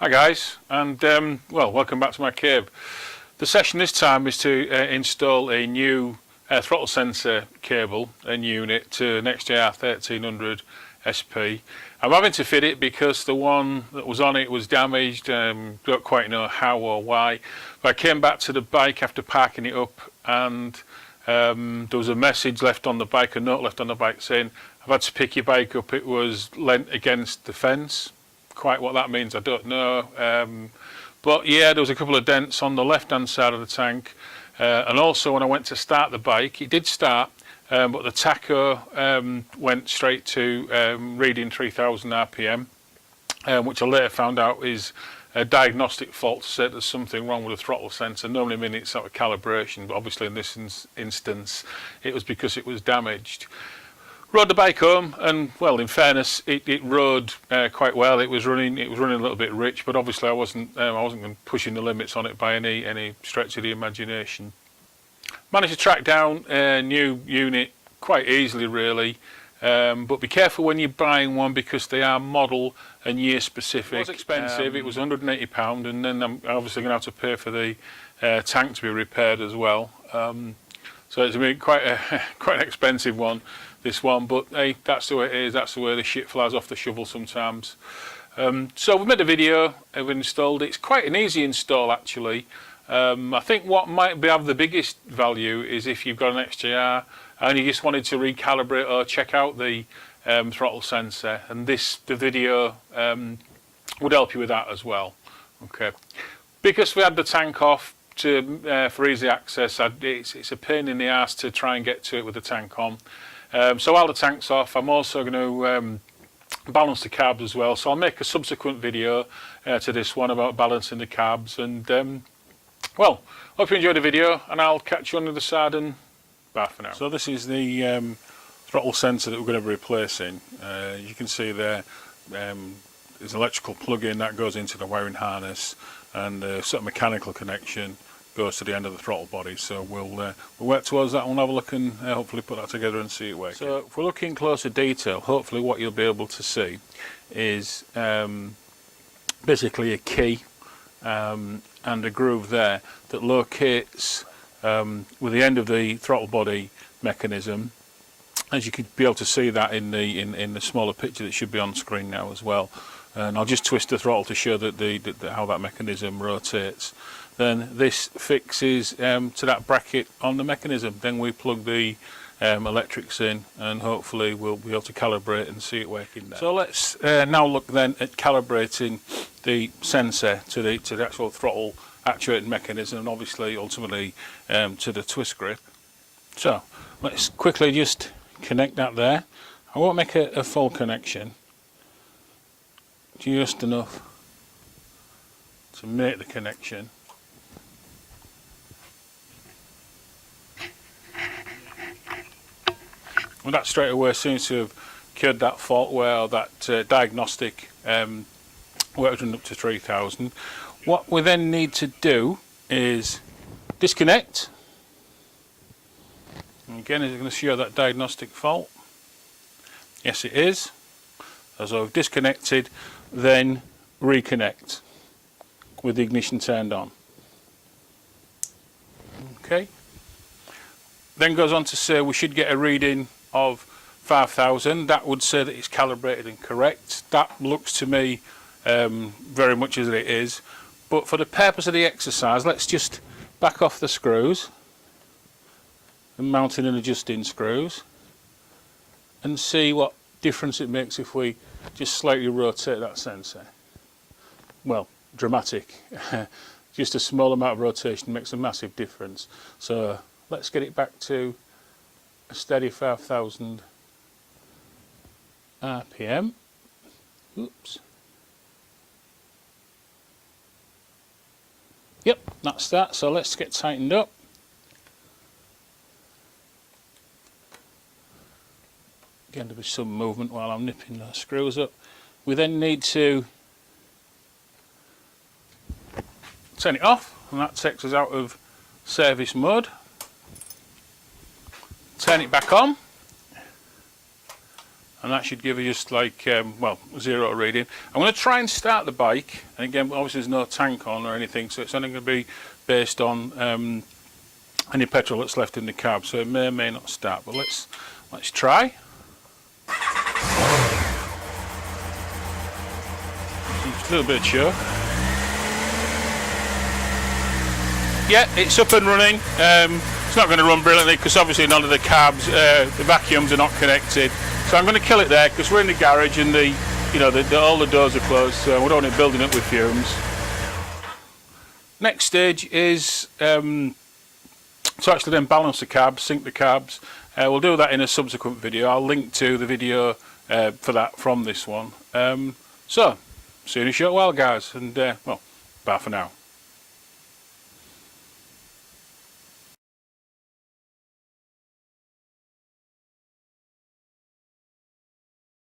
Hi guys, and well, welcome back to my cave. The session this time is to install a new throttle sensor cable and unit to an XJR 1300 SP. I'm having to fit it because the one that was on it was damaged. Don't quite know how or why. But I came back to the bike after parking it up, and there was a message left on the bike, a note left on the bike saying, "I've had to pick your bike up. It was leant against the fence." Quite what that means I don't know, but yeah, there was a couple of dents on the left hand side of the tank, and also when I went to start the bike, it did start, but the tacho went straight to reading 3000 RPM, which I later found out is a diagnostic fault to say there's something wrong with the throttle sensor. Normally mean it's out of calibration, but obviously in this instance it was because it was damaged. Rode the bike home, and well, in fairness, it rode quite well. It was running a little bit rich, but obviously I wasn't pushing the limits on it by any stretch of the imagination. Managed to track down a new unit quite easily, really. But be careful when you're buying one because they are model and year specific. It was expensive. It was £180, and then I'm obviously going to have to pay for the tank to be repaired as well. So it's been quite an expensive one, this one, but hey, that's the way it is. That's the way the shit flies off the shovel sometimes. So we've made a video, we've installed it. It's quite an easy install actually. I think what might have the biggest value is if you've got an XJR and you just wanted to recalibrate or check out the throttle sensor, and the video would help you with that as well. Okay, because we had the tank off for easy access, it's a pain in the arse to try and get to it with the tank on. So while the tank's off, I'm also going to balance the carbs as well. So I'll make a subsequent video to this one about balancing the carbs. And well, hope you enjoyed the video, and I'll catch you on the other side, and bye for now. So this is the throttle sensor that we're going to be replacing. You can see there, there's an electrical plug-in that goes into the wiring harness, and a sort of mechanical connection goes to the end of the throttle body. So we'll work towards that. We'll have a look and hopefully put that together and see it working. So if we're looking closer detail, hopefully what you'll be able to see is basically a key and a groove there that locates with the end of the throttle body mechanism, as you could be able to see that in the smaller picture that should be on screen now as well. And I'll just twist the throttle to show that how that mechanism rotates. Then this fixes to that bracket on the mechanism. Then we plug the electrics in, and hopefully we'll be able to calibrate and see it working there. So let's now look then at calibrating the sensor to the actual throttle actuating mechanism, and obviously ultimately to the twist grip. So let's quickly just connect that there. I won't make a full connection, just enough to make the connection. Well, that straight away seems to have cured that fault where that diagnostic worked up to 3000. What we then need to do is disconnect. And again, is it going to show that diagnostic fault? Yes, it is. As I've disconnected, then reconnect with the ignition turned on. Okay. Then goes on to say we should get a reading of 5000. That would say that it's calibrated and correct. That looks to me very much as it is. But for the purpose of the exercise, let's just back off the screws and mounting and adjusting screws and see what difference it makes if we just slightly rotate that sensor. Well, dramatic. Just a small amount of rotation makes a massive difference. So let's get it back to a steady 5000 RPM. Oops. Yep, that's that. So let's get tightened up. Again, there'll be some movement while I'm nipping the screws up. We then need to turn it off, and that takes us out of service mode. Turn it back on, and that should give you just like well, 0 reading. I'm going to try and start the bike, and again obviously there's no tank on or anything, so it's only going to be based on any petrol that's left in the cab, so it may or may not start, but let's try. Just a little bit of choke. Yeah, it's up and running. It's not going to run brilliantly because obviously none of the cabs, the vacuums are not connected. So I'm going to kill it there because we're in the garage and all the doors are closed, so we don't want it building up with fumes. Next stage is to actually then balance the cabs, sync the cabs. We'll do that in a subsequent video. I'll link to the video for that from this one. So, see you in a short while, guys, and well, bye for now.